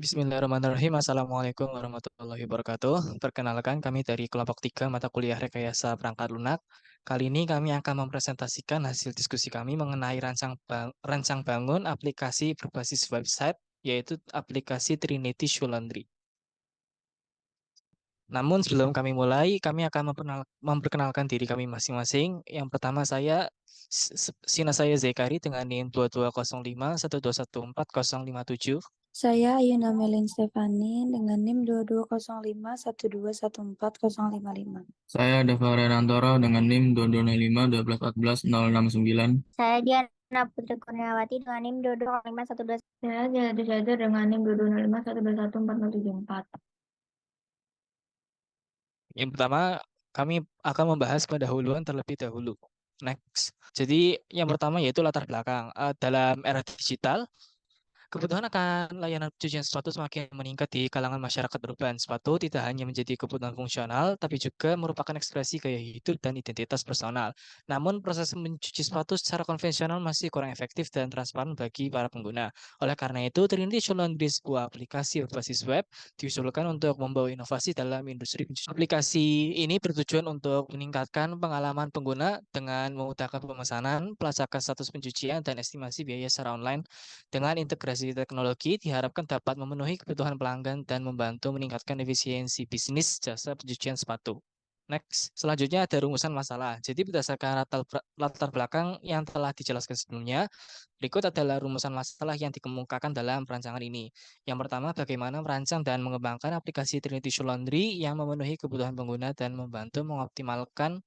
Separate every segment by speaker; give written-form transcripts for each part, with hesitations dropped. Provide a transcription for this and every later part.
Speaker 1: Bismillahirrahmanirrahim. Assalamualaikum warahmatullahi wabarakatuh. Perkenalkan, kami dari kelompok 3 mata kuliah Rekayasa Perangkat Lunak. Kali ini kami akan mempresentasikan hasil diskusi kami mengenai rancang bangun aplikasi berbasis website, yaitu aplikasi Trinity Shoe Laundry. Namun sebelum kami mulai, kami akan memperkenalkan diri kami masing-masing. Yang pertama Sina saya Zekari dengan NIM 220512140057.
Speaker 2: Saya Ayuna Melin Stefani dengan NIM 220512140055.
Speaker 3: Saya Dava Renantoro dengan NIM 2205
Speaker 4: Saya Diana Putri Kurniawati dengan NIM 220512.
Speaker 5: Saya Jayadi Sajar dengan NIM 220512140074.
Speaker 1: Yang pertama, kami akan membahas pendahuluan terlebih dahulu. Next. Jadi yang pertama yaitu latar belakang. Dalam era digital, kebutuhan akan layanan pencucian sepatu semakin meningkat di kalangan masyarakat urban. Sepatu tidak hanya menjadi kebutuhan fungsional, tapi juga merupakan ekspresi gaya hidup dan identitas personal. Namun, proses mencuci sepatu secara konvensional masih kurang efektif dan transparan bagi para pengguna. Oleh karena itu, Trinity Shoe Laundry, sebuah aplikasi berbasis web, diusulkan untuk membawa inovasi dalam industri pencucian. Aplikasi ini bertujuan untuk meningkatkan pengalaman pengguna dengan memudahkan pemesanan, pelacakan status pencucian, dan estimasi biaya secara online. Dengan integrasi teknologi, diharapkan dapat memenuhi kebutuhan pelanggan dan membantu meningkatkan efisiensi bisnis jasa pencucian sepatu. Next, selanjutnya ada rumusan masalah. Jadi berdasarkan latar belakang yang telah dijelaskan sebelumnya, berikut adalah rumusan masalah yang dikemukakan dalam perancangan ini. Yang pertama, bagaimana merancang dan mengembangkan aplikasi Trinity Shoe Laundry yang memenuhi kebutuhan pengguna dan membantu mengoptimalkan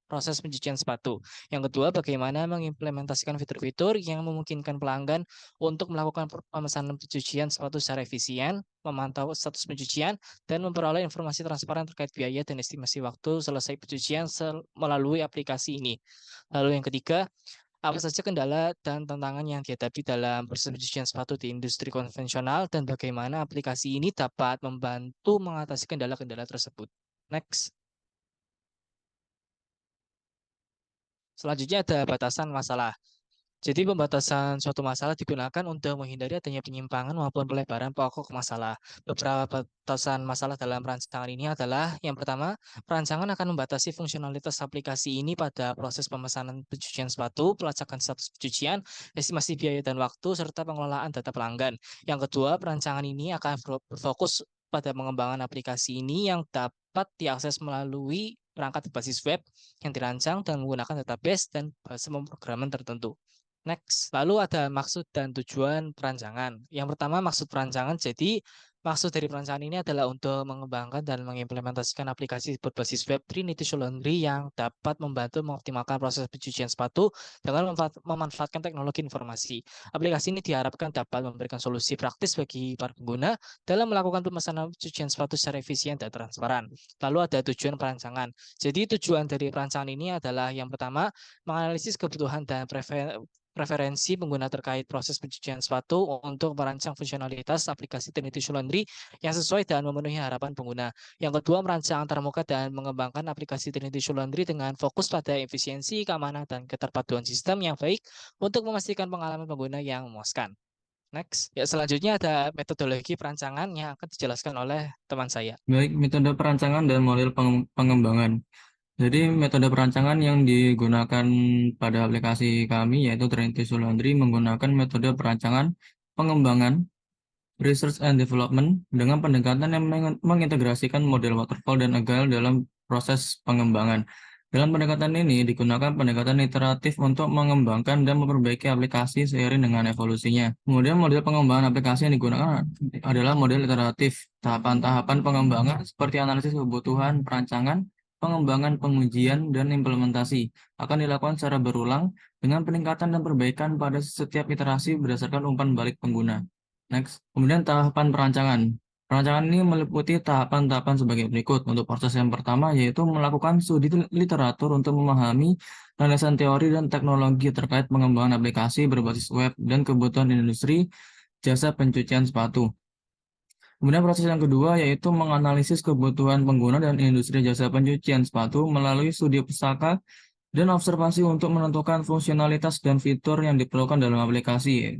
Speaker 1: proses pencucian sepatu. Yang kedua, bagaimana mengimplementasikan fitur-fitur yang memungkinkan pelanggan untuk melakukan pemesanan pencucian sepatu secara efisien, memantau status pencucian, dan memperoleh informasi transparan terkait biaya dan estimasi waktu selesai pencucian melalui aplikasi ini. Lalu yang ketiga, apa saja kendala dan tantangan yang dihadapi dalam proses pencucian sepatu di industri konvensional dan bagaimana aplikasi ini dapat membantu mengatasi kendala-kendala tersebut. Next. Selanjutnya ada batasan masalah. Jadi pembatasan suatu masalah digunakan untuk menghindari adanya penyimpangan maupun pelebaran pokok masalah. Beberapa batasan masalah dalam rancangan ini adalah yang pertama, perancangan akan membatasi fungsionalitas aplikasi ini pada proses pemesanan pencucian sepatu, pelacakan status pencucian, estimasi biaya dan waktu, serta pengelolaan data pelanggan. Yang kedua, perancangan ini akan berfokus pada pengembangan aplikasi ini yang dapat diakses melalui perangkat berbasis web yang dirancang dan menggunakan database dan bahasa pemrograman tertentu. Next, lalu ada maksud dan tujuan perancangan. Yang pertama, maksud perancangan. Jadi, maksud dari perancangan ini adalah untuk mengembangkan dan mengimplementasikan aplikasi berbasis web Trinity Shoe Laundry yang dapat membantu mengoptimalkan proses pencucian sepatu dengan memanfaatkan teknologi informasi. Aplikasi ini diharapkan dapat memberikan solusi praktis bagi para pengguna dalam melakukan pemesanan pencucian sepatu secara efisien dan transparan. Lalu ada tujuan perancangan. Jadi, tujuan dari perancangan ini adalah yang pertama, menganalisis kebutuhan dan preferensi pengguna terkait proses pencucian sepatu untuk merancang fungsionalitas aplikasi Trinity Shoe Laundry yang sesuai dan memenuhi harapan pengguna. Yang kedua, merancang antarmuka dan mengembangkan aplikasi Trinity Shoe Laundry dengan fokus pada efisiensi, keamanan, dan keterpaduan sistem yang baik untuk memastikan pengalaman pengguna yang memuaskan. Next, ya selanjutnya ada metodologi perancangan yang akan dijelaskan oleh teman saya.
Speaker 3: Baik, metode perancangan dan model pengembangan. Jadi metode perancangan yang digunakan pada aplikasi kami yaitu Trinity Shoe Laundry menggunakan metode perancangan pengembangan Research and Development dengan pendekatan yang mengintegrasikan model waterfall dan agile dalam proses pengembangan. Dalam pendekatan ini digunakan pendekatan iteratif untuk mengembangkan dan memperbaiki aplikasi seiring dengan evolusinya. Kemudian model pengembangan aplikasi yang digunakan adalah model iteratif. Tahapan-tahapan pengembangan seperti analisis kebutuhan, perancangan, pengembangan, pengujian, dan implementasi akan dilakukan secara berulang dengan peningkatan dan perbaikan pada setiap iterasi berdasarkan umpan balik pengguna. Next, kemudian tahapan perancangan. Perancangan ini meliputi tahapan-tahapan sebagai berikut. Untuk proses yang pertama yaitu melakukan studi literatur untuk memahami landasan teori dan teknologi terkait pengembangan aplikasi berbasis web dan kebutuhan industri jasa pencucian sepatu. Kemudian proses yang kedua yaitu menganalisis kebutuhan pengguna dan industri jasa pencucian sepatu melalui studi pustaka dan observasi untuk menentukan fungsionalitas dan fitur yang diperlukan dalam aplikasi.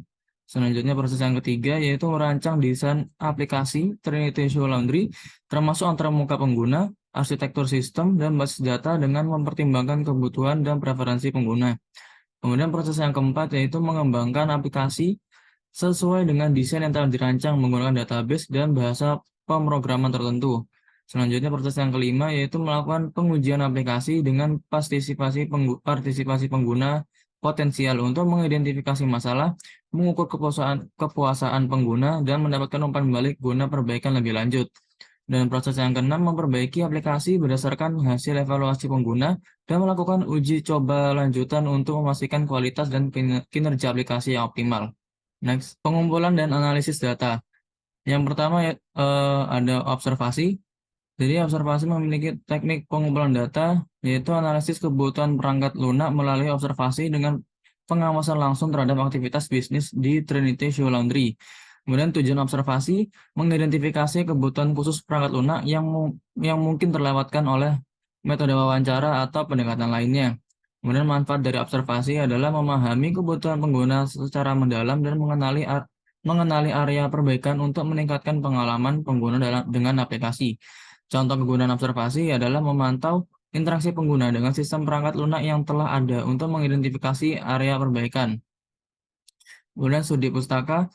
Speaker 3: Selanjutnya proses yang ketiga yaitu merancang desain aplikasi Trinity Shoe Laundry termasuk antarmuka pengguna, arsitektur sistem, dan basis data dengan mempertimbangkan kebutuhan dan preferensi pengguna. Kemudian proses yang keempat yaitu mengembangkan aplikasi sesuai dengan desain yang telah dirancang menggunakan database dan bahasa pemrograman tertentu. Selanjutnya proses yang kelima yaitu melakukan pengujian aplikasi dengan partisipasi pengguna potensial untuk mengidentifikasi masalah, mengukur kepuasaan pengguna, dan mendapatkan umpan balik guna perbaikan lebih lanjut. Dan proses yang keenam memperbaiki aplikasi berdasarkan hasil evaluasi pengguna dan melakukan uji coba lanjutan untuk memastikan kualitas dan kinerja aplikasi yang optimal. Next, pengumpulan dan analisis data. Yang pertama ada observasi. Jadi observasi memiliki teknik pengumpulan data, yaitu analisis kebutuhan perangkat lunak melalui observasi dengan pengawasan langsung terhadap aktivitas bisnis di Trinity Shoe Laundry. Kemudian tujuan observasi mengidentifikasi kebutuhan khusus perangkat lunak yang mungkin terlewatkan oleh metode wawancara atau pendekatan lainnya. Kemudian manfaat dari observasi adalah memahami kebutuhan pengguna secara mendalam dan mengenali area perbaikan untuk meningkatkan pengalaman pengguna dengan aplikasi. Contoh kegunaan observasi adalah memantau interaksi pengguna dengan sistem perangkat lunak yang telah ada untuk mengidentifikasi area perbaikan. Kemudian studi pustaka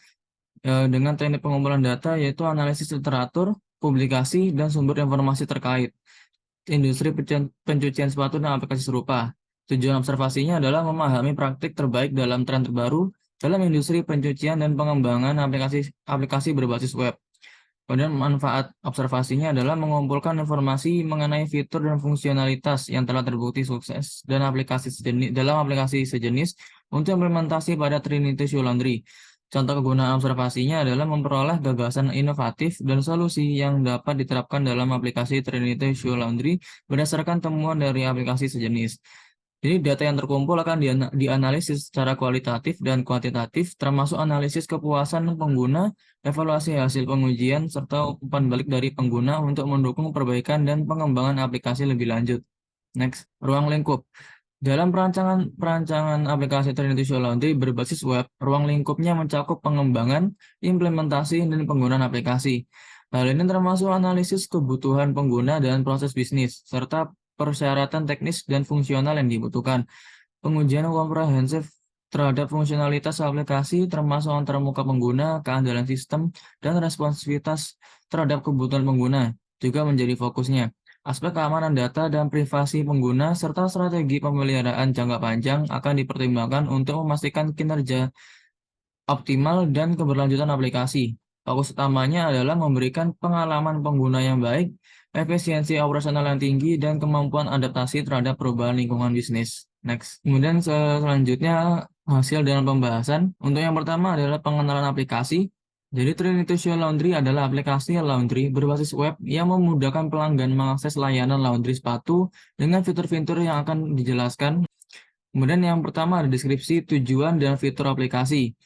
Speaker 3: dengan teknik pengumpulan data yaitu analisis literatur, publikasi, dan sumber informasi terkait industri pencucian sepatu dan aplikasi serupa. Tujuan observasinya adalah memahami praktik terbaik dalam tren terbaru dalam industri pencucian dan pengembangan aplikasi berbasis web. Kemudian manfaat observasinya adalah mengumpulkan informasi mengenai fitur dan fungsionalitas yang telah terbukti sukses dan dalam aplikasi sejenis untuk implementasi pada Trinity Shoe Laundry. Contoh kegunaan observasinya adalah memperoleh gagasan inovatif dan solusi yang dapat diterapkan dalam aplikasi Trinity Shoe Laundry berdasarkan temuan dari aplikasi sejenis. Jadi data yang terkumpul akan dianalisis secara kualitatif dan kuantitatif, termasuk analisis kepuasan pengguna, evaluasi hasil pengujian, serta umpan balik dari pengguna untuk mendukung perbaikan dan pengembangan aplikasi lebih lanjut. Next, ruang lingkup. Dalam perancangan aplikasi Trinity Shoe Laundry berbasis web, ruang lingkupnya mencakup pengembangan, implementasi, dan penggunaan aplikasi. Hal ini termasuk analisis kebutuhan pengguna dan proses bisnis, serta persyaratan teknis dan fungsional yang dibutuhkan. Pengujian komprehensif terhadap fungsionalitas aplikasi termasuk antarmuka pengguna, keandalan sistem, dan responsivitas terhadap kebutuhan pengguna juga menjadi fokusnya. Aspek keamanan data dan privasi pengguna serta strategi pemeliharaan jangka panjang akan dipertimbangkan untuk memastikan kinerja optimal dan keberlanjutan aplikasi. Fokus utamanya adalah memberikan pengalaman pengguna yang baik, efisiensi operasional yang tinggi, dan kemampuan adaptasi terhadap perubahan lingkungan bisnis. Next. Kemudian selanjutnya hasil dalam pembahasan. Untuk yang pertama adalah pengenalan aplikasi. Jadi Trinity Shoe Laundry adalah aplikasi laundry berbasis web yang memudahkan pelanggan mengakses layanan laundry sepatu dengan fitur-fitur yang akan dijelaskan. Kemudian yang pertama ada deskripsi, tujuan, dan fitur aplikasi.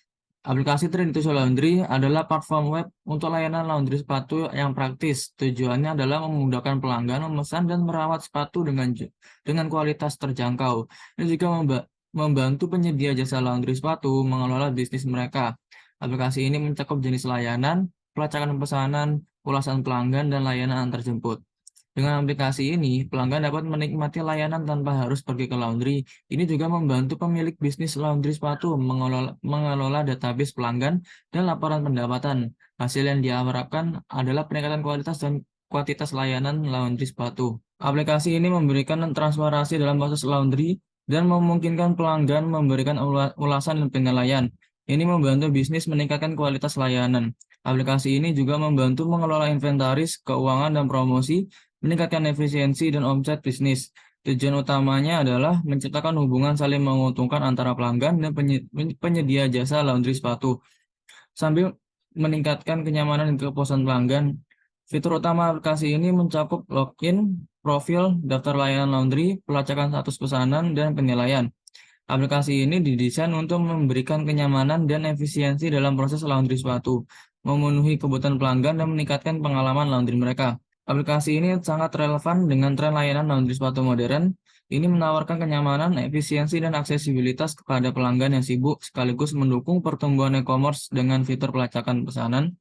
Speaker 3: Aplikasi Trinity Shoe Laundry adalah platform web untuk layanan laundry sepatu yang praktis. Tujuannya adalah memudahkan pelanggan memesan dan merawat sepatu dengan kualitas terjangkau. Ini juga membantu penyedia jasa laundry sepatu mengelola bisnis mereka. Aplikasi ini mencakup jenis layanan, pelacakan pesanan, ulasan pelanggan, dan layanan antar jemput. Dengan aplikasi ini, pelanggan dapat menikmati layanan tanpa harus pergi ke laundry. Ini juga membantu pemilik bisnis laundry sepatu mengelola database pelanggan dan laporan pendapatan. Hasil yang diharapkan adalah peningkatan kualitas dan kuantitas layanan laundry sepatu. Aplikasi ini memberikan transparansi dalam proses laundry dan memungkinkan pelanggan memberikan ulasan dan penilaian. Ini membantu bisnis meningkatkan kualitas layanan. Aplikasi ini juga membantu mengelola inventaris, keuangan, dan promosi, meningkatkan efisiensi dan omset bisnis. Tujuan utamanya adalah menciptakan hubungan saling menguntungkan antara pelanggan dan penyedia jasa laundry sepatu, sambil meningkatkan kenyamanan dan kepuasan pelanggan. Fitur utama aplikasi ini mencakup login, profil, daftar layanan laundry, pelacakan status pesanan, dan penilaian. Aplikasi ini didesain untuk memberikan kenyamanan dan efisiensi dalam proses laundry sepatu, memenuhi kebutuhan pelanggan, dan meningkatkan pengalaman laundry mereka. Aplikasi ini sangat relevan dengan tren layanan laundry sepatu modern, Ini menawarkan kenyamanan, efisiensi, dan aksesibilitas kepada pelanggan yang sibuk, sekaligus mendukung pertumbuhan e-commerce dengan fitur pelacakan pesanan.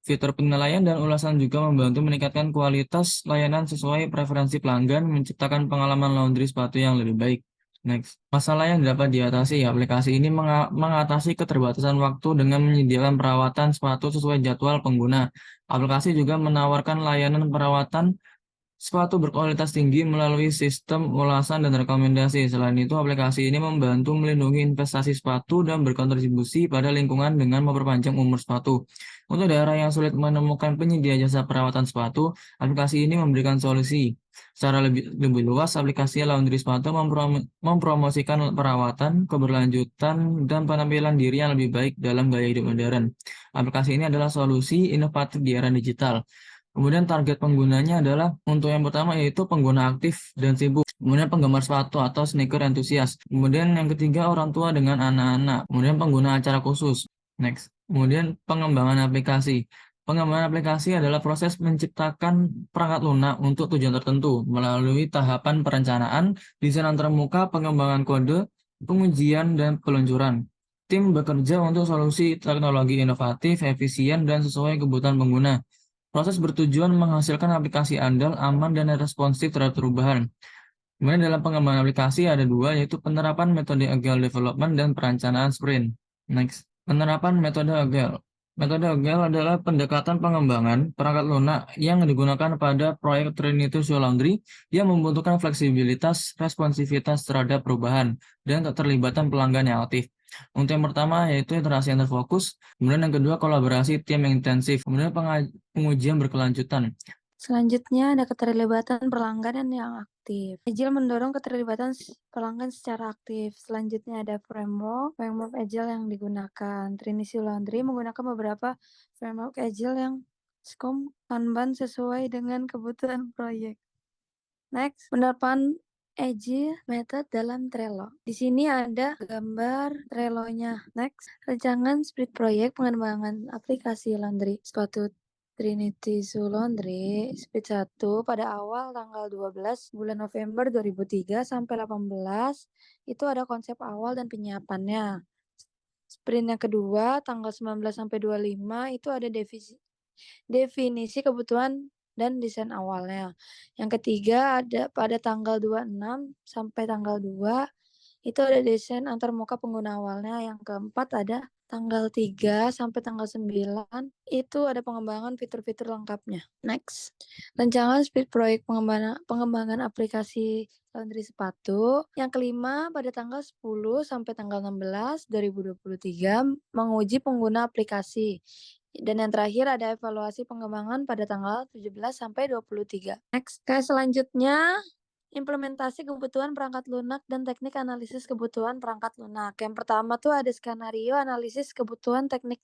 Speaker 3: Fitur penilaian dan ulasan juga membantu meningkatkan kualitas layanan sesuai preferensi pelanggan, menciptakan pengalaman laundry sepatu yang lebih baik. Next, masalah yang dapat diatasi, aplikasi ini mengatasi keterbatasan waktu dengan menyediakan perawatan sepatu sesuai jadwal pengguna. Aplikasi juga menawarkan layanan perawatan sepatu berkualitas tinggi melalui sistem ulasan dan rekomendasi. Selain itu, aplikasi ini membantu melindungi investasi sepatu dan berkontribusi pada lingkungan dengan memperpanjang umur sepatu. Untuk daerah yang sulit menemukan penyedia jasa perawatan sepatu, aplikasi ini memberikan solusi. Secara lebih luas, aplikasi laundry sepatu mempromosikan perawatan, keberlanjutan, dan penampilan diri yang lebih baik dalam gaya hidup modern. Aplikasi ini adalah solusi inovatif di era digital. Kemudian target penggunanya adalah untuk yang pertama yaitu pengguna aktif dan sibuk. Kemudian penggemar sepatu atau sneaker entusias. Kemudian yang ketiga orang tua dengan anak-anak. Kemudian pengguna acara khusus. Next. Kemudian pengembangan aplikasi. Pengembangan aplikasi adalah proses menciptakan perangkat lunak untuk tujuan tertentu melalui tahapan perencanaan, desain antarmuka, pengembangan kode, pengujian, dan peluncuran. Tim bekerja untuk solusi teknologi inovatif, efisien, dan sesuai kebutuhan pengguna. Proses bertujuan menghasilkan aplikasi andal, aman, dan responsif terhadap perubahan. Kemudian dalam pengembangan aplikasi ada dua, yaitu penerapan metode Agile Development dan perencanaan sprint. Next, penerapan metode Agile. Metode Agile adalah pendekatan pengembangan perangkat lunak yang digunakan pada proyek Trinity Shoe Laundry yang membutuhkan fleksibilitas, responsivitas terhadap perubahan, dan keterlibatan pelanggan yang aktif. Untuk yang pertama yaitu interaksi yang terfokus, kemudian yang kedua kolaborasi tim yang intensif, kemudian pengujian berkelanjutan.
Speaker 2: Selanjutnya ada keterlibatan pelanggan yang aktif. Agile mendorong keterlibatan pelanggan secara aktif. Selanjutnya ada framework Agile yang digunakan. Trinity Laundry menggunakan beberapa framework Agile yang Scrum, Kanban sesuai dengan kebutuhan proyek. Next, penerapan Agile method dalam Trello. Di sini ada gambar Trello-nya. Next, rancangan sprint proyek pengembangan aplikasi laundry sepatu Trinity Shoe Laundry Sprint 1 pada awal tanggal 12 bulan November 2003 sampai 18 itu ada konsep awal dan penyiapannya. Sprint yang kedua tanggal 19 sampai 25 itu ada definisi kebutuhan dan desain awalnya. Yang ketiga ada pada tanggal 26 sampai tanggal 2 itu ada desain antarmuka pengguna awalnya. Yang keempat ada tanggal 3 sampai tanggal 9 itu ada pengembangan fitur-fitur lengkapnya. Next, rancangan speed proyek pengembangan aplikasi laundry sepatu. Yang kelima pada tanggal 10 sampai tanggal 16 2023 menguji pengguna aplikasi. Dan yang terakhir ada evaluasi pengembangan pada tanggal 17 sampai 23. Next, selanjutnya implementasi kebutuhan perangkat lunak dan teknik analisis kebutuhan perangkat lunak. Yang pertama tuh ada skenario analisis kebutuhan teknik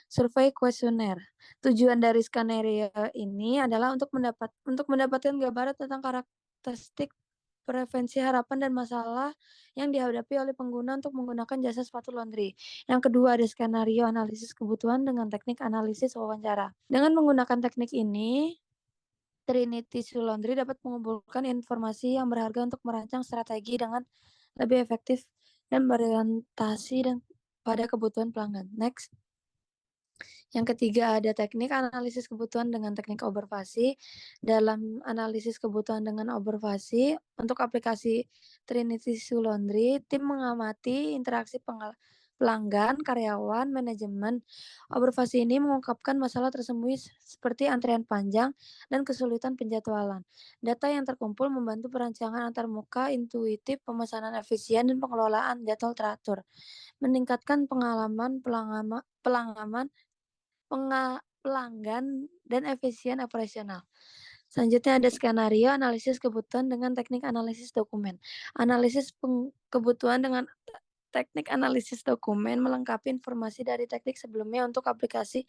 Speaker 2: survei kuesioner. Tujuan dari skenario ini adalah untuk mendapatkan gambaran tentang karakteristik preferensi harapan dan masalah yang dihadapi oleh pengguna untuk menggunakan jasa sepatu laundry. Yang kedua ada skenario analisis kebutuhan dengan teknik analisis wawancara. Dengan menggunakan teknik ini, Trinity Shoe Laundry dapat mengumpulkan informasi yang berharga untuk merancang strategi dengan lebih efektif dan berorientasi pada kebutuhan pelanggan. Next. Yang ketiga ada teknik analisis kebutuhan dengan teknik observasi. Dalam analisis kebutuhan dengan observasi untuk aplikasi Trinity Shoe Laundry, tim mengamati interaksi pelanggan, karyawan, manajemen. Observasi ini mengungkapkan masalah tersembunyi seperti antrian panjang dan kesulitan penjadwalan. Data yang terkumpul membantu perancangan antarmuka intuitif, pemesanan efisien, dan pengelolaan jadwal teratur. Meningkatkan pengalaman pelanggan dan efisien operasional. Selanjutnya ada skenario analisis kebutuhan dengan teknik analisis dokumen. Analisis kebutuhan dengan teknik analisis dokumen melengkapi informasi dari teknik sebelumnya untuk aplikasi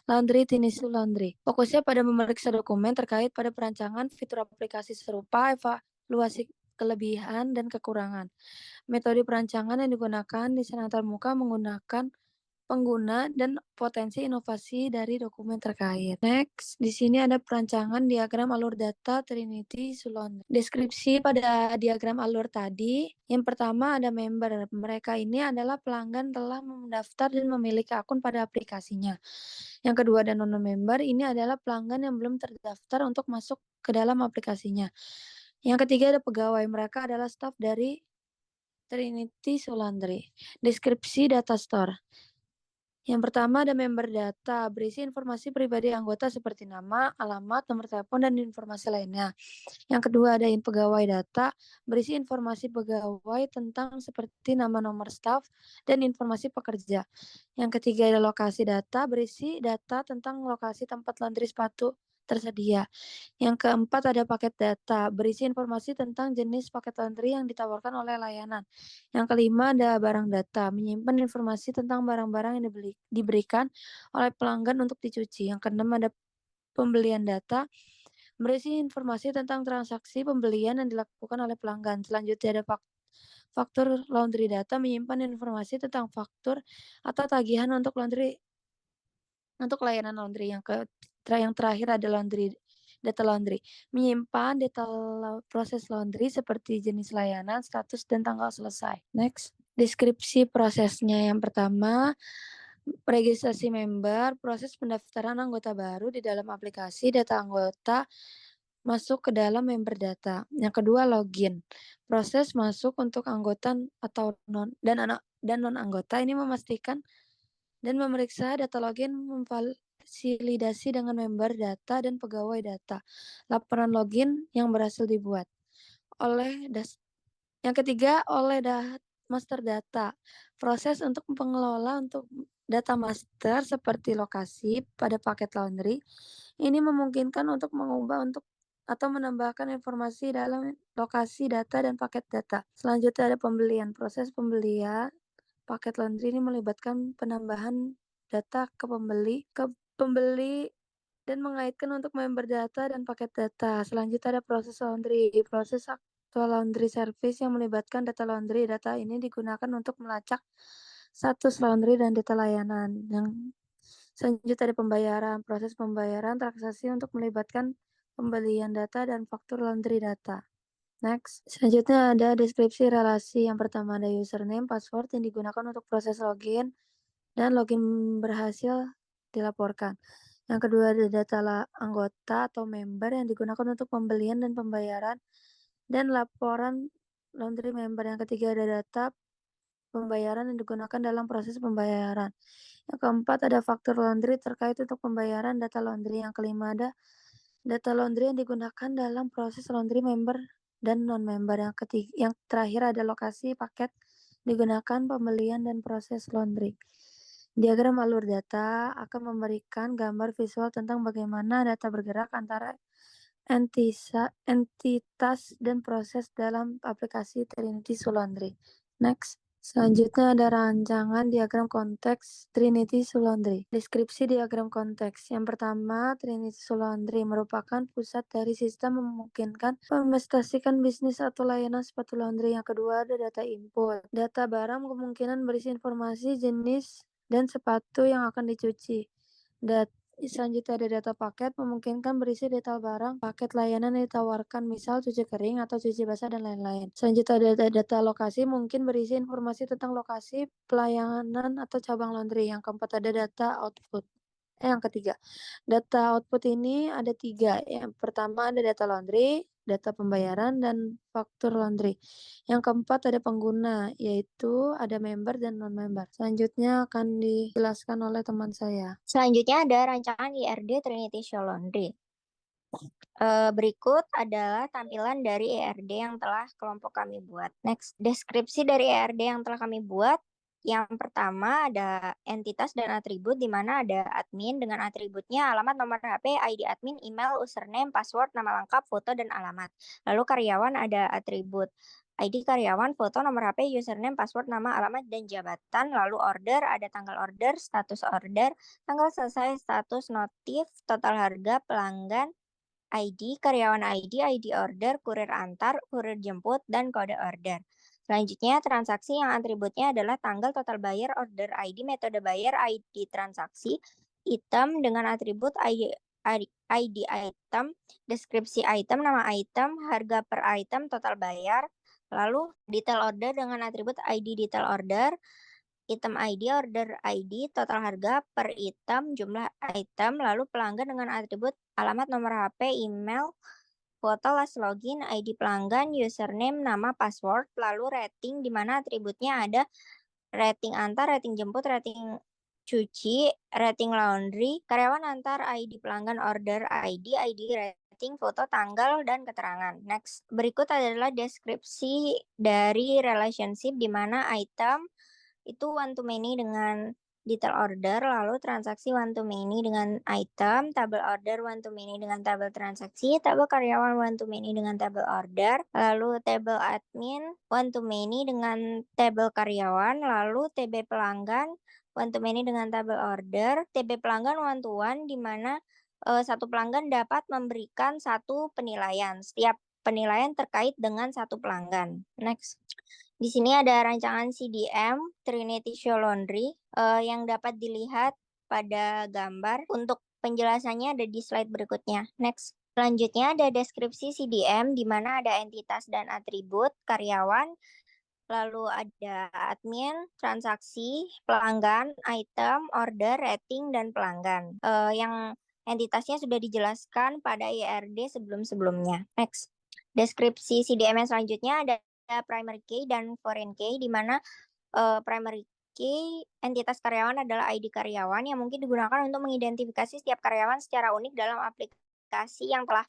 Speaker 2: Laundry Trinity Shoe Laundry. Fokusnya pada memeriksa dokumen terkait pada perancangan fitur aplikasi serupa, evaluasi kelebihan dan kekurangan. Metode perancangan yang digunakan desain antarmuka menggunakan pengguna, dan potensi inovasi dari dokumen terkait. Next, di sini ada perancangan diagram alur data Trinity Sulon. Deskripsi pada diagram alur tadi, yang pertama ada member. Mereka ini adalah pelanggan telah mendaftar dan memiliki akun pada aplikasinya. Yang kedua ada non-member, ini adalah pelanggan yang belum terdaftar untuk masuk ke dalam aplikasinya. Yang ketiga ada pegawai. Mereka adalah staf dari Trinity Solandri. Deskripsi data store. Yang pertama ada member data, berisi informasi pribadi anggota seperti nama, alamat, nomor telepon, dan informasi lainnya. Yang kedua ada pegawai data, berisi informasi pegawai tentang seperti nama, nomor staf, dan informasi pekerja. Yang ketiga ada lokasi data, berisi data tentang lokasi tempat laundry sepatu tersedia. Yang keempat ada paket data, berisi informasi tentang jenis paket laundry yang ditawarkan oleh layanan. Yang kelima ada barang data, menyimpan informasi tentang barang-barang yang diberikan oleh pelanggan untuk dicuci. Yang keenam ada pembelian data, berisi informasi tentang transaksi pembelian yang dilakukan oleh pelanggan. Selanjutnya ada faktur laundry data, menyimpan informasi tentang faktur atau tagihan untuk layanan laundry. Yang terakhir ada data laundry, menyimpan data proses laundry seperti jenis layanan, status, dan tanggal selesai. Next, deskripsi prosesnya. Yang pertama, registrasi member, proses pendaftaran anggota baru di dalam aplikasi, data anggota masuk ke dalam member data. Yang kedua, login, proses masuk untuk anggota atau non anggota ini memastikan dan memeriksa data login, memfasilitasi dengan member data dan pegawai data. Laporan login yang berhasil dibuat yang ketiga oleh master data. Proses untuk pengelola untuk data master seperti lokasi pada paket laundry ini memungkinkan untuk mengubah atau menambahkan informasi dalam lokasi data dan paket data. Selanjutnya ada pembelian. Proses pembelian paket laundry ini melibatkan penambahan data ke pembeli dan mengaitkan untuk member data dan paket data. Selanjutnya ada proses laundry. Proses aktual laundry service yang melibatkan data laundry. Data ini digunakan untuk melacak status laundry dan data layanan. Yang selanjutnya ada pembayaran. Proses pembayaran transaksi untuk melibatkan pembelian data dan faktur laundry data. Next, selanjutnya ada deskripsi relasi. Yang pertama ada username, password yang digunakan untuk proses login dan login berhasil dilaporkan. Yang kedua ada data anggota atau member yang digunakan untuk pembelian dan pembayaran dan laporan laundry member. Yang ketiga ada data pembayaran yang digunakan dalam proses pembayaran. Yang keempat ada faktur laundry terkait untuk pembayaran data laundry. Yang kelima ada data laundry yang digunakan dalam proses laundry member dan non-member. Yang terakhir ada lokasi paket digunakan pembelian dan proses laundry. Diagram alur data akan memberikan gambar visual tentang bagaimana data bergerak antara entitas dan proses dalam aplikasi Trinity Laundry. Next. Selanjutnya ada rancangan diagram konteks Trinity Laundry. Deskripsi diagram konteks. Yang pertama, Trinity Laundry merupakan pusat dari sistem memungkinkan menginvestasikan bisnis atau layanan sepatu laundry. Yang kedua ada data input. Data barang kemungkinan berisi informasi jenis dan sepatu yang akan dicuci. Selanjutnya ada data paket, memungkinkan berisi detail barang, paket layanan yang ditawarkan, misal cuci kering atau cuci basah dan lain-lain. Selanjutnya ada data lokasi, mungkin berisi informasi tentang lokasi, pelayanan atau cabang laundry. Yang keempat ada data output. Yang ketiga, data output ini ada 3. Yang pertama ada data laundry, data pembayaran, dan faktur laundry. Yang keempat ada pengguna, yaitu ada member dan non-member. Selanjutnya akan dijelaskan oleh teman saya.
Speaker 4: Selanjutnya ada rancangan IRD Trinity Show Laundry. Berikut adalah tampilan dari IRD yang telah kelompok kami buat. Next, deskripsi dari IRD yang telah kami buat. Yang pertama ada entitas dan atribut, di mana ada admin dengan atributnya alamat, nomor HP, ID admin, email, username, password, nama lengkap, foto, dan alamat. Lalu karyawan ada atribut ID karyawan, foto, nomor HP, username, password, nama, alamat, dan jabatan. Lalu order ada tanggal order, status order, tanggal selesai, status notif, total harga, pelanggan, ID, karyawan ID, ID order, kurir antar, kurir jemput, dan kode order. Selanjutnya, transaksi yang atributnya adalah tanggal, total bayar, order ID, metode bayar, ID transaksi, item dengan atribut ID item, deskripsi item, nama item, harga per item, total bayar, lalu detail order dengan atribut ID detail order, item ID, order ID, total harga per item, jumlah item, lalu pelanggan dengan atribut alamat, nomor HP, email, foto, last login, ID pelanggan, username, nama, password, lalu rating di mana atributnya ada rating antar, rating jemput, rating cuci, rating laundry, karyawan antar, ID pelanggan, order ID, ID rating, foto, tanggal, dan keterangan. Next, berikut adalah deskripsi dari relationship di mana item itu one to many dengan detail order, lalu transaksi one to many dengan item, tabel order one to many dengan tabel transaksi, tabel karyawan one to many dengan tabel order, lalu tabel admin one to many dengan tabel karyawan, lalu TB pelanggan one to many dengan tabel order, TB pelanggan one to one di mana satu pelanggan dapat memberikan satu penilaian. Setiap penilaian terkait dengan satu pelanggan. Next. Di sini ada rancangan CDM Trinity Show Laundry yang dapat dilihat pada gambar. Untuk penjelasannya ada di slide berikutnya. Next. Selanjutnya ada deskripsi CDM di mana ada entitas dan atribut karyawan, lalu ada admin, transaksi, pelanggan, item, order, rating, dan pelanggan. Yang entitasnya sudah dijelaskan pada IRD sebelum-sebelumnya. Next. Deskripsi CDM yang selanjutnya ada primary key dan foreign key, di mana primary key entitas karyawan adalah ID karyawan yang mungkin digunakan untuk mengidentifikasi setiap karyawan secara unik dalam aplikasi yang telah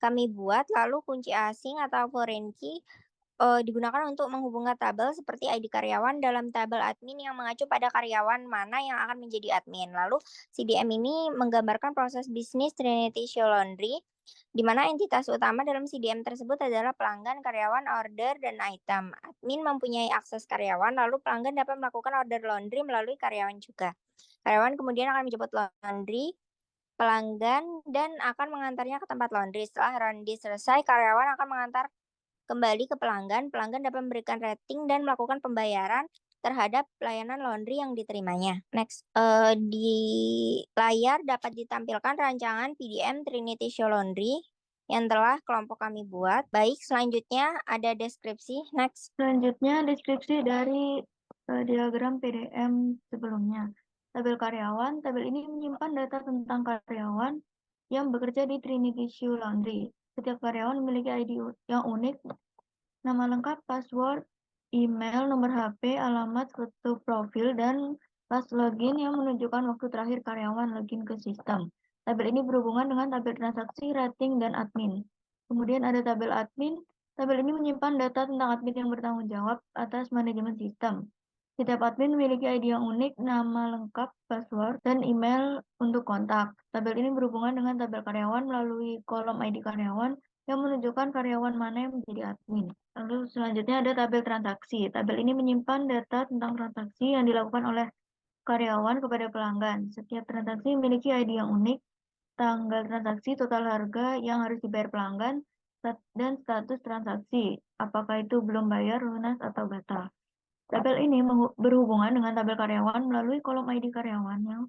Speaker 4: kami buat. Lalu kunci asing atau foreign key digunakan untuk menghubungkan tabel seperti ID karyawan dalam tabel admin yang mengacu pada karyawan mana yang akan menjadi admin. Lalu CDM ini menggambarkan proses bisnis Trinity Show Laundry, di mana entitas utama dalam CDM tersebut adalah pelanggan, karyawan, order, dan item. Admin mempunyai akses karyawan, lalu pelanggan dapat melakukan order laundry melalui karyawan juga. Karyawan kemudian akan menjemput laundry pelanggan dan akan mengantarnya ke tempat laundry. Setelah laundry selesai, karyawan akan mengantar kembali ke pelanggan. Pelanggan dapat memberikan rating dan melakukan pembayaran terhadap layanan laundry yang diterimanya. Next, di layar dapat ditampilkan rancangan PDM Trinity Show Laundry yang telah kelompok kami buat. Baik, selanjutnya ada deskripsi. Next.
Speaker 5: Selanjutnya deskripsi dari diagram PDM sebelumnya. Tabel karyawan, tabel ini menyimpan data tentang karyawan yang bekerja di Trinity Show Laundry. Setiap karyawan memiliki ID yang unik, nama lengkap, password, email, nomor HP, alamat, foto profil, dan last login yang menunjukkan waktu terakhir karyawan login ke sistem. Tabel ini berhubungan dengan tabel transaksi, rating, dan admin. Kemudian ada tabel admin. Tabel ini menyimpan data tentang admin yang bertanggung jawab atas manajemen sistem. Setiap admin memiliki ID yang unik, nama lengkap, password, dan email untuk kontak. Tabel ini berhubungan dengan tabel karyawan melalui kolom ID karyawan yang menunjukkan karyawan mana yang menjadi admin. Lalu selanjutnya ada tabel transaksi. Tabel ini menyimpan data tentang transaksi yang dilakukan oleh karyawan kepada pelanggan. Setiap transaksi memiliki ID yang unik, tanggal transaksi, total harga yang harus dibayar pelanggan, dan status transaksi, apakah itu belum bayar, lunas, atau batal. Tabel ini berhubungan dengan tabel karyawan melalui kolom ID karyawan yang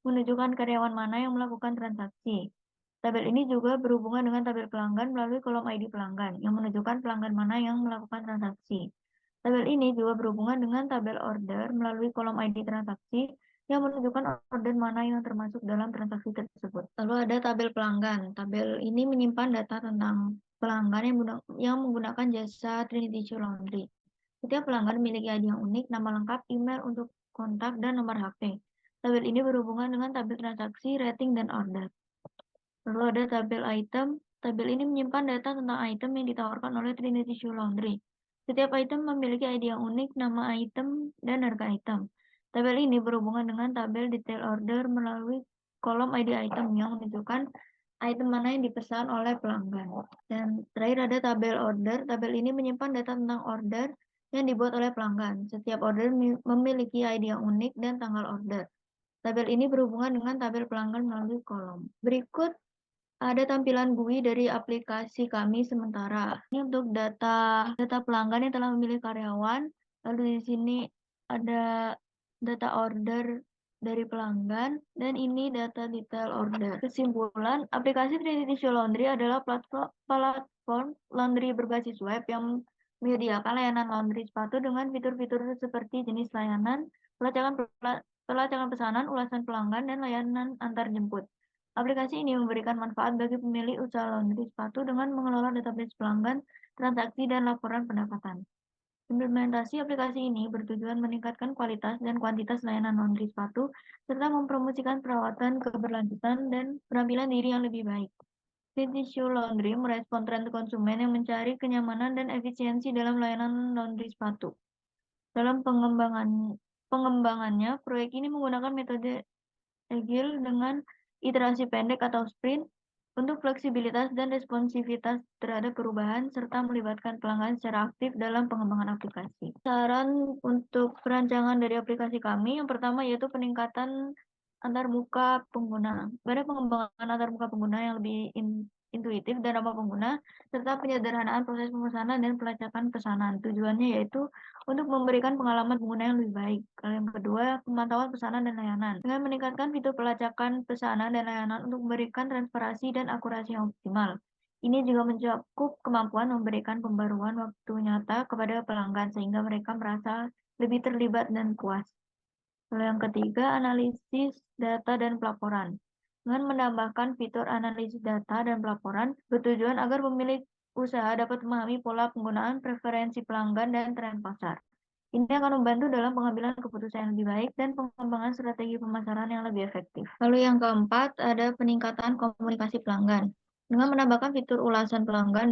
Speaker 5: menunjukkan karyawan mana yang melakukan transaksi. Tabel ini juga berhubungan dengan tabel pelanggan melalui kolom ID pelanggan yang menunjukkan pelanggan mana yang melakukan transaksi. Tabel ini juga berhubungan dengan tabel order melalui kolom ID transaksi yang menunjukkan order mana yang termasuk dalam transaksi tersebut. Lalu ada tabel pelanggan. Tabel ini menyimpan data tentang pelanggan yang menggunakan jasa Trinity Show Laundry. Setiap pelanggan memiliki ID yang unik, nama lengkap, email untuk kontak, dan nomor HP. Tabel ini berhubungan dengan tabel transaksi, rating, dan order. Lalu ada tabel item. Tabel ini menyimpan data tentang item yang ditawarkan oleh Trinity Show Laundry. Setiap item memiliki ID yang unik, nama item, dan harga item. Tabel ini berhubungan dengan tabel detail order melalui kolom ID item yang menunjukkan item mana yang dipesan oleh pelanggan. Dan terakhir ada tabel order. Tabel ini menyimpan data tentang order yang dibuat oleh pelanggan. Setiap order memiliki ID yang unik dan tanggal order. Tabel ini berhubungan dengan tabel pelanggan melalui kolom. Berikut ada tampilan GUI dari aplikasi kami sementara. Ini untuk data pelanggan yang telah memilih karyawan. Lalu di sini ada data order dari pelanggan dan ini data detail order. Kesimpulan, aplikasi Trinity Shoe Laundry adalah platform laundry berbasis web yang menyediakan layanan laundry sepatu dengan fitur-fitur seperti jenis layanan, pelacakan pesanan, ulasan pelanggan, dan layanan antar jemput. Aplikasi ini memberikan manfaat bagi pemilik usaha laundry sepatu dengan mengelola database pelanggan, transaksi, dan laporan pendapatan. Implementasi aplikasi ini bertujuan meningkatkan kualitas dan kuantitas layanan laundry sepatu, serta mempromosikan perawatan keberlanjutan dan penampilan diri yang lebih baik. Trinity Shoe Laundry merespon tren konsumen yang mencari kenyamanan dan efisiensi dalam layanan laundry sepatu. Dalam pengembangannya, proyek ini menggunakan metode Agile dengan iterasi pendek atau sprint untuk fleksibilitas dan responsivitas terhadap perubahan serta melibatkan pelanggan secara aktif dalam pengembangan aplikasi. Saran untuk perancangan dari aplikasi kami, yang pertama yaitu peningkatan antarmuka pengguna. Pada pengembangan antarmuka pengguna yang lebih intuitif dan ramah pengguna, serta penyederhanaan proses pemesanan dan pelacakan pesanan. Tujuannya yaitu untuk memberikan pengalaman pengguna yang lebih baik. Lalu yang kedua, pemantauan pesanan dan layanan. Dengan meningkatkan fitur pelacakan pesanan dan layanan untuk memberikan transparansi dan akurasi yang optimal. Ini juga mencakup kemampuan memberikan pembaruan waktu nyata kepada pelanggan sehingga mereka merasa lebih terlibat dan puas. Lalu yang ketiga, analisis data dan pelaporan. Dengan menambahkan fitur analisis data dan pelaporan, bertujuan agar pemilik usaha dapat memahami pola penggunaan, preferensi pelanggan, dan tren pasar. Ini akan membantu dalam pengambilan keputusan yang lebih baik dan pengembangan strategi pemasaran yang lebih efektif. Lalu yang keempat, ada peningkatan komunikasi pelanggan. Dengan menambahkan fitur ulasan pelanggan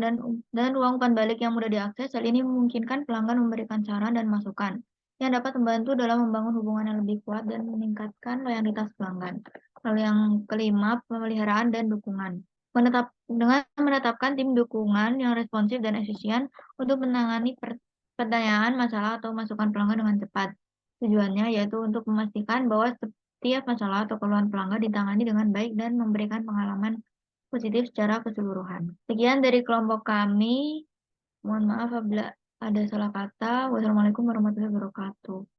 Speaker 5: dan ruang umpan balik yang mudah diakses, hal ini memungkinkan pelanggan memberikan saran dan masukan yang dapat membantu dalam membangun hubungan yang lebih kuat dan meningkatkan loyalitas pelanggan. Lalu yang kelima, pemeliharaan dan dukungan. Dengan menetapkan tim dukungan yang responsif dan efisien untuk menangani pertanyaan, masalah, atau masukan pelanggan dengan cepat. Tujuannya yaitu untuk memastikan bahwa setiap masalah atau keluhan pelanggan ditangani dengan baik dan memberikan pengalaman positif secara keseluruhan. Sekian dari kelompok kami. Mohon maaf apabila ada salah kata. Wassalamualaikum warahmatullahi wabarakatuh.